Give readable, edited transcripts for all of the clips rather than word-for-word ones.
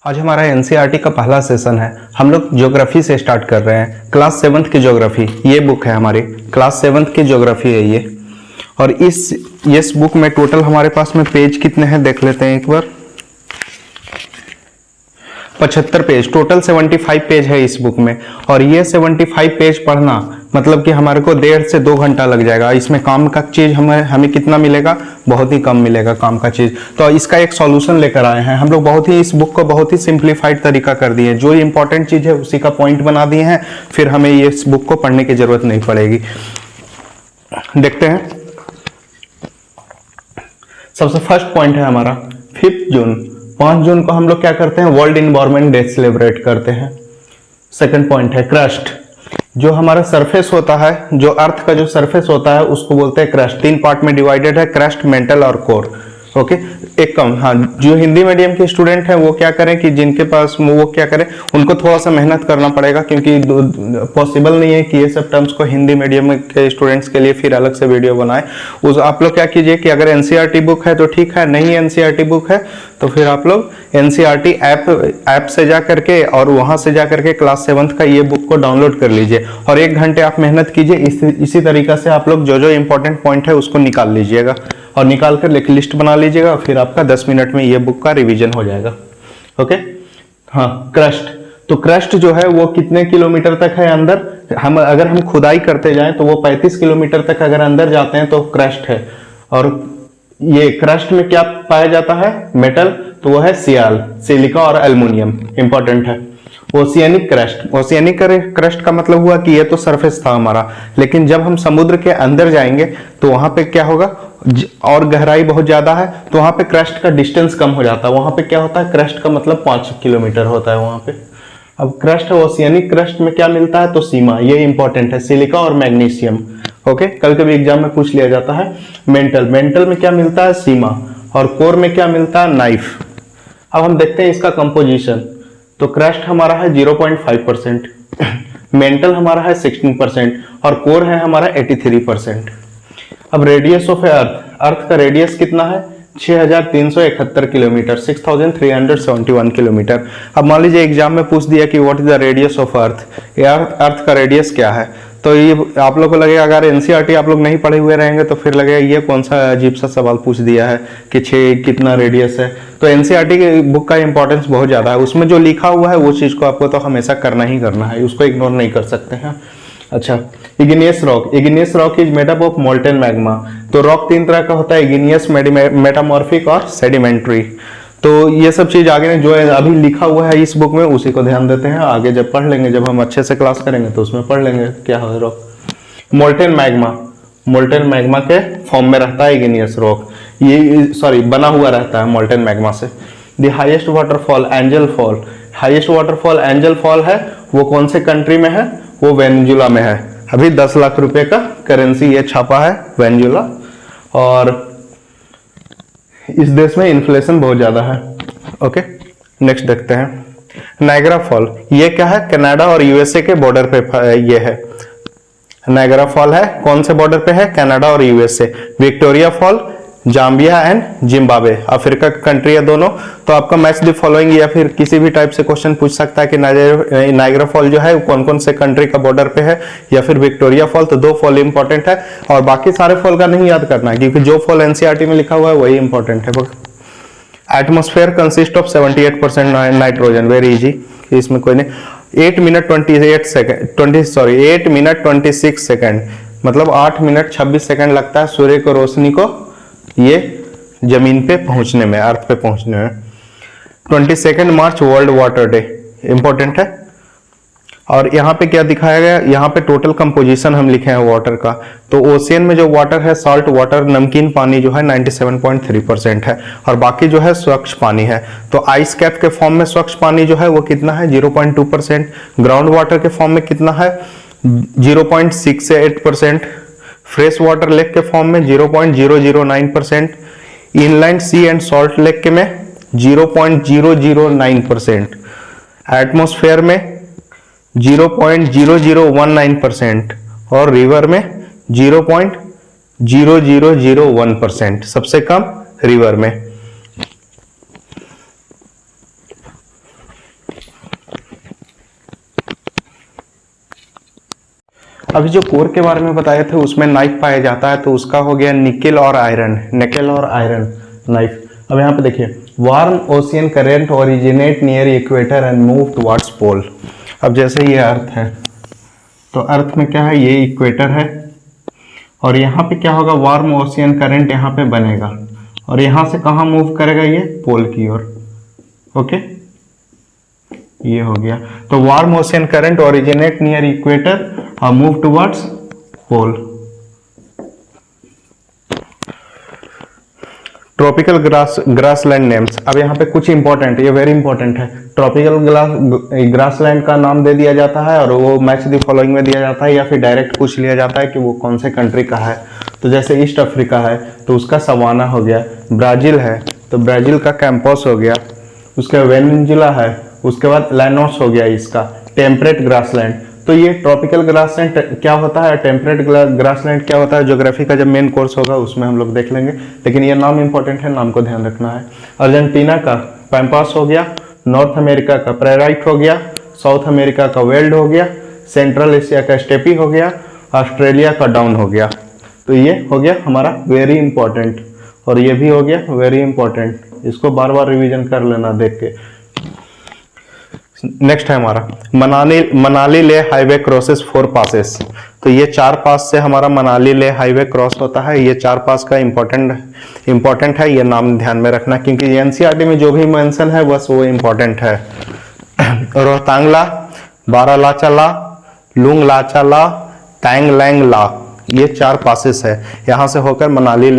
आज हमारा एनसीईआरटी का पहला सेशन है। हम लोग ज्योग्राफी से स्टार्ट कर रहे हैं। क्लास 7th की ज्योग्राफी, ये बुक है हमारी क्लास 7th की ज्योग्राफी है ये। और इस बुक में टोटल हमारे पास में पेज कितने हैं देख लेते हैं एक बार। 75 पेज, टोटल 75 पेज है इस बुक में। और ये 75 पेज पढ़ना मतलब कि हमारे को 1.5 से 2 घंटा लग जाएगा। इसमें काम का चीज हमें कितना मिलेगा, बहुत ही कम मिलेगा काम का चीज। तो इसका एक सॉल्यूशन लेकर आए हैं हम लोग। बहुत ही इस बुक को बहुत ही सिंप्लीफाइड तरीका कर दिए, जो इंपॉर्टेंट चीज है उसी का पॉइंट बना दिए हैं। फिर हमें ये इस बुक को पढ़ने की जरूरत नहीं पड़ेगी। देखते हैं। सबसे फर्स्ट पॉइंट है हमारा 5 जून। 5 जून को हम लोग क्या करते हैं, वर्ल्ड इन्वायरमेंट डे सेलिब्रेट करते हैं। सेकंड पॉइंट है क्रस्ट। जो हमारा सरफेस होता है, जो अर्थ का जो सरफेस होता है उसको बोलते हैं क्रस्ट। 3 पार्ट में डिवाइडेड है, क्रस्ट, मेंटल और कोर। ओके, एक कम। हाँ, जो हिंदी मीडियम के स्टूडेंट हैं वो क्या करें कि जिनके पास वो क्या करें, उनको थोड़ा सा मेहनत करना पड़ेगा, क्योंकि पॉसिबल नहीं है कि ये सब टर्म्स को हिंदी मीडियम के स्टूडेंट्स के लिए फिर अलग से वीडियो बनाए। उस आप लोग क्या कीजिए कि अगर एनसीईआरटी बुक है तो ठीक है, नहीं एनसीईआरटी बुक है तो फिर आप लोग एनसीईआरटी ऐप से जा करके और वहां से जा करके क्लास 7th का ये बुक को डाउनलोड कर लीजिए और 1 घंटे आप मेहनत कीजिए। इसी तरीका से आप लोग जो इंपॉर्टेंट पॉइंट है उसको निकाल लीजिएगा और निकाल कर एक लिस्ट बना लीजिएगा। फिर आपका 10 मिनट में ये बुक का रिवीजन हो जाएगा। ओके। हाँ, क्रस्ट। तो क्रस्ट जो है वो कितने किलोमीटर तक है अंदर, अगर हम खुदाई करते जाएं तो वो 35 किलोमीटर तक अगर अंदर जाते हैं तो क्रस्ट है। और ये क्रस्ट में क्या पाया जाता है, मेटल, तो वो है सिलिका और एल्युमिनियम। इंपॉर्टेंट है। Oceanic crust. ओशियनिक क्रस्ट का मतलब हुआ कि ये तो सरफेस था हमारा, लेकिन जब हम समुद्र के अंदर जाएंगे तो वहां पे क्या होगा, और गहराई बहुत ज्यादा है तो वहां पे क्रस्ट का डिस्टेंस कम हो जाता है। वहां पे क्या होता है, क्रस्ट का मतलब 5 किलोमीटर होता है वहां पे। अब क्रस्ट, ओशियनिक क्रस्ट में क्या मिलता है, तो सीमा, ये इंपॉर्टेंट है, सिलिका और मैग्नीशियम। ओके, कल कभी एग्जाम में पूछ लिया जाता है। मेंटल में क्या मिलता है, सीमा। और कोर में क्या मिलता है, नाइफ। अब हम देखते हैं इसका कंपोजिशन। तो क्रस्ट हमारा है 0.5%, मेंटल हमारा है 16% और कोर है हमारा 83%। अब रेडियस ऑफ अर्थ का रेडियस कितना है, 6371 किलोमीटर, 6371 किलोमीटर। अब मान लीजिए एग्जाम में पूछ दिया कि what is the radius of earth, earth का रेडियस क्या है, तो ये आप लोग को लगेगा, अगर एनसीईआरटी आप लोग नहीं पढ़े हुए रहेंगे तो फिर लगेगा ये कौन सा अजीब सा सवाल पूछ दिया है कि 6 कितना रेडियस है। तो एनसीईआरटी की बुक का इंपॉर्टेंस बहुत ज्यादा है, उसमें जो लिखा हुआ है वो चीज को आपको तो हमेशा करना ही करना है, उसको इग्नोर नहीं कर सकते हैं। अच्छा, igneous rock. Igneous rock is made up of molten magma. तो रॉक 3 तरह का होता है, इग्नियस, मेटामॉर्फिक और सेडिमेंट्री। तो ये सब चीज आगे जो है अभी लिखा हुआ है इस बुक में उसी को ध्यान देते हैं, आगे जब पढ़ लेंगे, जब हम अच्छे से क्लास करेंगे तो उसमें पढ़ लेंगे क्या है रॉक। मोल्टेन मैग्मा के फॉर्म में रहता है इग्नियस रॉक, ये बना हुआ रहता है मोल्टेन मैग्मा से। The highest waterfall, angel fall. Highest waterfall angel fall है, वो कौन से कंट्री में है, वो वेनेजुला में है। अभी 10 लाख रुपए का करेंसी ये छापा है वेनेजुला, और इस देश में इन्फ्लेशन बहुत ज्यादा है। ओके, नेक्स्ट देखते हैं। नायग्रा फॉल, ये क्या है, कनाडा और यूएसए के बॉर्डर पे ये है। नायग्रा फॉल है कौन से बॉर्डर पे है, कनाडा और USA. Victoria fall Zambia and Zimbabwe, Africa की कंट्री है दोनों। तो आपका मैच द फॉलोइंग या फिर किसी भी टाइप से क्वेश्चन पूछ सकता है कि नायग्रा फॉल जो है कौन कौन से कंट्री का बॉर्डर पे है, या फिर विक्टोरिया फॉल। तो 2 फॉल इंपॉर्टेंट है और बाकी सारे फॉल का नहीं याद करना है, क्योंकि जो फॉल एनसीईआरटी में लिखा हुआ है वही इंपॉर्टेंट है। Atmosphere consist of 78% nitrogen, very easy, इसमें कोई नहीं। 8 मिनट 26 सेकेंड, मतलब 8 मिनट 26 सेकेंड लगता है सूर्य को रोशनी को ये जमीन पे पहुंचने में, अर्थ पे पहुंचने में। 22 मार्च वर्ल्ड वाटर डे, इंपॉर्टेंट है। और यहाँ पे क्या दिखाया गया, यहाँ पे टोटल कंपोजिशन हम लिखे हैं वाटर का। तो ओशियन में जो वाटर है, सॉल्ट वाटर, नमकीन पानी जो है 97.3% है, और बाकी जो है स्वच्छ पानी है। तो आइस कैप के फॉर्म में स्वच्छ पानी जो है वो कितना है, 0.2%। ग्राउंड वाटर के फॉर्म में कितना है, 0.68%। फ्रेश वाटर लेक के फॉर्म में 0.009%। Inland sea and salt lake के में 0.009%। एटमॉस्फेयर में 0.0019% और रिवर में 0.0001%, सबसे कम रिवर में। अभी जो कोर के बारे में बताए थे उसमें नाइफ पाया जाता है, तो उसका हो गया निकेल और आयरन, निकेल और आयरन नाइफ। अब यहाँ पे देखिए, warm ocean current originate near equator and move towards pole. अब जैसे ये अर्थ है, तो अर्थ में क्या है, ये इक्वेटर है, और यहाँ पे क्या होगा, वार्म ओशियन करंट यहाँ पे बनेगा, और यहाँ से कहाँ मूव करेगा, ये पोल की ओर। ओके, ये हो गया। तो warm ocean current originate near equator और move towards pole. Tropical grassland names. अब यहाँ पे कुछ इंपॉर्टेंट, ये वेरी इंपॉर्टेंट है। ट्रॉपिकल ग्रासलैंड का नाम दे दिया जाता है और वो मैच द फॉलोइंग में दिया जाता है, या फिर डायरेक्ट पूछ लिया जाता है कि वो कौन से कंट्री का है। तो जैसे ईस्ट अफ्रीका है तो उसका सवाना हो गया, ब्राजील है तो ब्राजील का कैंपस हो गया, उसका वेनेजुला है, उसके बाद लैनोस हो गया इसका टेम्परेट ग्रासलैंड। तो ये ट्रॉपिकल ग्रासलैंड क्या होता है, टेम्परेट ग्रासलैंड क्या होता है, ज्योग्राफी का जब मेन कोर्स होगा उसमें हम लोग देख लेंगे, लेकिन ये नाम इंपॉर्टेंट है, नाम को ध्यान रखना है। अर्जेंटीना का पैम्पास हो गया, नॉर्थ अमेरिका का प्रेराइट हो गया, साउथ अमेरिका का वेल्ड हो गया, सेंट्रल एशिया का स्टेपी हो गया, ऑस्ट्रेलिया का डाउन हो गया। तो ये हो गया हमारा वेरी इंपॉर्टेंट, और ये भी हो गया वेरी इंपॉर्टेंट, इसको बार बार रिवीजन कर लेना देख के। नेक्स्ट है हमारा मनाली ले हाईवे क्रॉसेस 4 पासेस। तो ये 4 पास से हमारा मनाली ले हाईवे क्रॉस होता है। ये 4 पास का इंपॉर्टेंट है, ये नाम ध्यान में रखना, क्योंकि एनसीईआरटी में जो भी मेंशन है बस वो इंपॉर्टेंट है। रोहतांगला, बारालाचाला, लुंगलाचाला, तैंगलैंगला, ये 4 पासेस है। यहाँ से होकर मनाली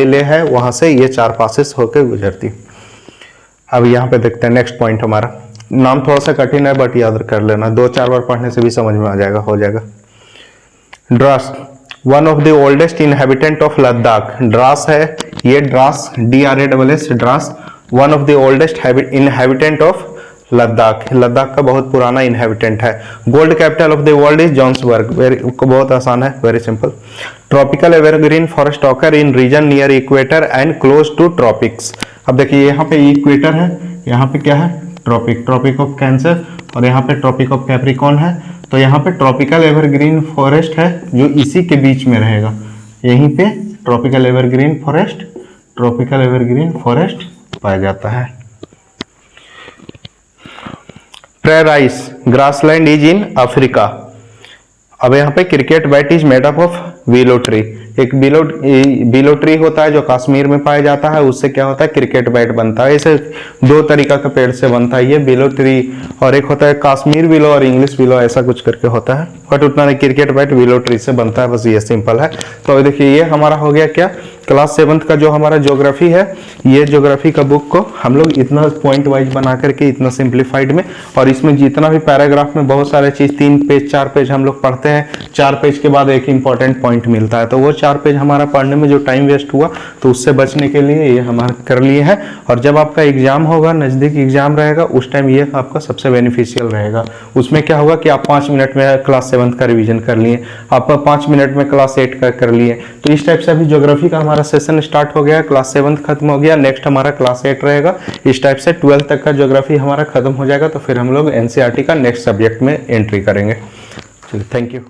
ले है, वहां से ये 4 पासेस होकर गुजरती। अब यहाँ पे देखते हैं नेक्स्ट पॉइंट हमारा। नाम थोड़ा सा कठिन है बट याद कर लेना, 2-4 बार पढ़ने से भी समझ में आ जाएगा, हो जाएगा। Dras, one of the oldest inhabitant of Ladakh. Dras है ये, Dras DRASS, Dras one of the oldest inhabitant of Ladakh. Ladakh का बहुत पुराना इनहेबिटेंट है। Gold capital of the world is Johannesburg. बहुत आसान है, very simple. Tropical evergreen forest occur in region near equator and close to tropics. अब देखिए यहाँ पे इक्वेटर है, यहाँ पे क्या है, ट्रॉपिक ऑफ कैंसर, और यहाँ पे ट्रॉपिक ऑफ कैप्रिकॉर्न है। तो यहाँ पे ट्रॉपिकल एवरग्रीन फॉरेस्ट है जो इसी के बीच में रहेगा, यहीं पे ट्रॉपिकल एवरग्रीन फॉरेस्ट पाया जाता है। प्रेराइस ग्रासलैंड इज इन अफ्रीका। अब यहाँ पे cricket bat is made up of willow tree. एक विलो ट्री होता है जो कश्मीर में पाया जाता है, उससे क्या होता है, क्रिकेट बैट बनता है। इसे 2 तरीका के पेड़ से बनता है, ये विलो ट्री, और एक होता है कश्मीर विलो और इंग्लिश विलो, ऐसा कुछ करके होता है, बट उतना नहीं, क्रिकेट बैट विलो ट्री से बनता है, बस ये सिंपल है। तो देखिए ये हमारा हो गया क्या, क्लास 7th का जो हमारा ज्योग्राफी है, ये ज्योग्राफी का बुक को हम लोग इतना पॉइंट वाइज बना करके, इतना सिंप्लीफाइड में, और इसमें जितना भी पैराग्राफ में बहुत सारे चीज 3 पेज 4 पेज हम लोग पढ़ते हैं, 4 पेज के बाद एक इंपॉर्टेंट पॉइंट मिलता है, तो वो 4 पेज हमारा पढ़ने में जो टाइम वेस्ट हुआ, तो उससे बचने के लिए ये हमारा कर लिए हैं। और जब आपका एग्जाम होगा, नजदीक एग्जाम रहेगा, उस टाइम ये आपका सबसे बेनिफिशियल रहेगा। उसमें क्या होगा कि आप 5 मिनट में क्लास 7th का रिवीजन कर लिए, आप 5 मिनट में क्लास 8 का कर लिए। तो इस टाइप से अभी ज्योग्राफी का हमारा सेशन स्टार्ट हो गया, क्लास 7th खत्म हो गया, नेक्स्ट हमारा क्लास 8 रहेगा। इस टाइप से 12th तक का ज्योग्राफी हमारा खत्म हो जाएगा, तो फिर हम लोग एनसीईआरटी का नेक्स्ट सब्जेक्ट में एंट्री करेंगे। चलिए, थैंक यू।